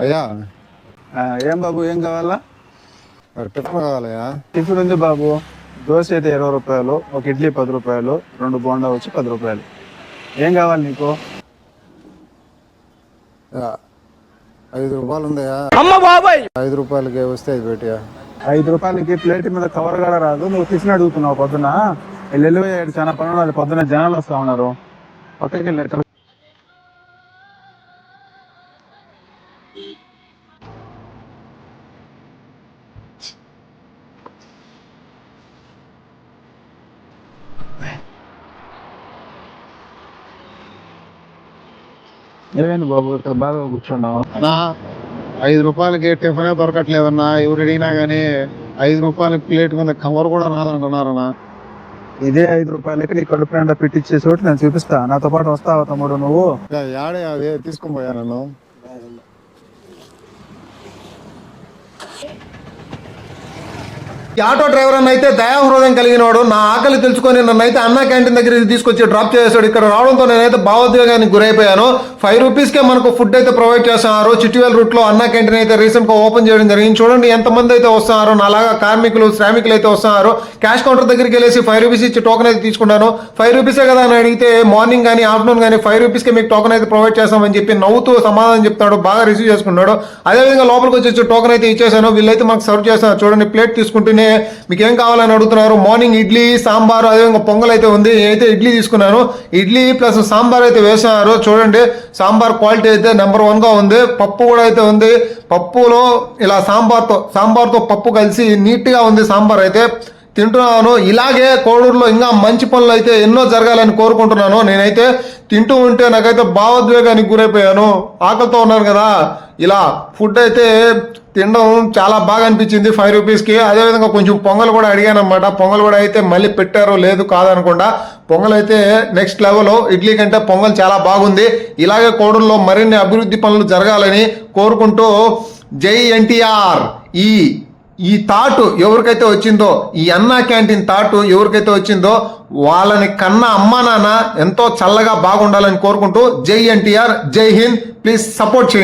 అయ్యా ఏం బాబు ఏం కావాలా? టిఫిన్ కావాలయ్యా. టిఫిన్ ఉంది బాబు. దోశ అయితే 20 రూపాయలు, ఒక ఇడ్లీ 10 రూపాయలు, 2 బోండా వచ్చి 10 రూపాయలు. ఏం కావాలి నీకు? 5 రూపాయలు ఉందయ్యా. అమ్మ బాబాయ్, 5 రూపాయలకి వస్తే అది పెట్టియా. 5 రూపాయలకి ప్లేట్ మీద కవర్ కూడా రాదు. నువ్వు టిఫిన్ అడుగుతున్నావు పొద్దున. వెళ్ళి చాలా పనులు, పొద్దున జనాలు వస్తా ఉన్నారు. పక్కకి వెళ్ళి ఏమైంది బాబు ఇక్కడ బాగా కూర్చున్నావు? 5 రూపాయలకి టిఫిన్ దొరకట్లేదన్నా. ఎవరు అడిగినా గానీ 5 రూపాయలకి ప్లేట్ మీద కవర్ కూడా రాదంటున్నారన్నా. ఇదే 5 రూపాయలకి నీ కడుపు నిండా పెట్టించే చోటు నేను చూపిస్తా. నాతో పాటు వస్తావా తమ్ముడు నువ్వు? యాడే అది తీసుకొని పోయా నన్ను. ఈ ఆటో డ్రైవర్ అన్న అయితే దయాహృదయం కలిగిన వాడు. నా ఆకలి తెలుసుకొని నన్ను అయితే అన్నా క్యాంటీన్ దగ్గర తీసుకొచ్చి డ్రాప్ చేసాడు. ఇక్కడ రావడంతో నేనైతే భావోద్వేగానికి గురైపోయాను. 5 రూపీస్కే మనకు ఫుడ్ అయితే ప్రొవైడ్ చేస్తున్నారు. చిట్టివేల్ రూట్ లో అన్నా క్యాంటీన్ అయితే రీసెంట్ గా ఓపెన్ చేయడం జరిగింది. చూడండి ఎంతమంది అయితే వస్తున్నారు. నాలాగా కార్మికులు శ్రామికులు అయితే వస్తున్నారు. క్యాష్ కౌంటర్ దగ్గరికి వెళ్ళేసి 5 రూపీస్ ఇచ్చి టోకెన్ అయితే తీసుకున్నాను. 5 రూపీసే కదా అని అడిగితే మార్నింగ్ కానీ ఆఫ్టర్నూన్ కానీ 5 రూపీస్కే మీకు టోకెన్ అయితే ప్రొవైడ్ చేస్తామని చెప్పి నవ్వుతూ సమాధానం చెప్తాడు. బాగా రిసీవ్ చేసుకున్నాడు. అదేవిధంగా లోపలికి వచ్చి టోకెన్ అయితే ఇచ్చేసాను. వీళ్ళైతే మాకు సర్వ్ చేస్తున్నారు. చూడండి ప్లేట్ తీసుకుంటూనే మీకు ఏం కావాలని అడుగుతున్నారు. మార్నింగ్ ఇడ్లీ సాంబార్ అదేవిధంగా పొంగల్ అయితే ఉంది. నేనైతే ఇడ్లీ తీసుకున్నాను. ఇడ్లీ ప్లస్ సాంబార్ అయితే వేస్తున్నారు. చూడండి సాంబార్ క్వాలిటీ అయితే నెంబర్ 1 గా ఉంది. పప్పు కూడా అయితే ఉంది. పప్పులో ఇలా సాంబార్తో పప్పు కలిసి నీట్ గా ఉంది. సాంబార్ అయితే తింటున్నాను. ఇలాగే కోడూరులో ఇంకా మంచి పనులు అయితే ఎన్నో జరగాలని కోరుకుంటున్నాను. నేనైతే తింటూ ఉంటే నాకైతే భావోద్వేగానికి గురైపోయాను. ఆకలితో ఉన్నాను కదా. ఇలా ఫుడ్ అయితే తినడం చాలా బాగా అనిపించింది 5 రూపీస్కి. అదేవిధంగా కొంచెం పొంగల్ కూడా అడిగాను అనమాట. పొంగల్ కూడా అయితే మళ్ళీ పెట్టారో లేదు కాదనకుండా పొంగల్ అయితే నెక్స్ట్ లెవెల్. ఇడ్లీ కంటే పొంగల్ చాలా బాగుంది. ఇలాగే కోడూరులో మరిన్ని అభివృద్ధి పనులు జరగాలని కోరుకుంటూ జై ఎన్టీఆర్. ఈ థాట్ ఎవరికైతే వచ్చిందో, ఈ అన్నా క్యాంటీన్ థాట్ ఎవరికైతే వచ్చిందో వాళ్ళని కన్నా అమ్మా నాన్న ఎంతో చల్లగా బాగుండాలని కోరుకుంటూ జై ఎన్టీఆర్, జై హింద్. ప్లీజ్ సపోర్ట్ చేయండి.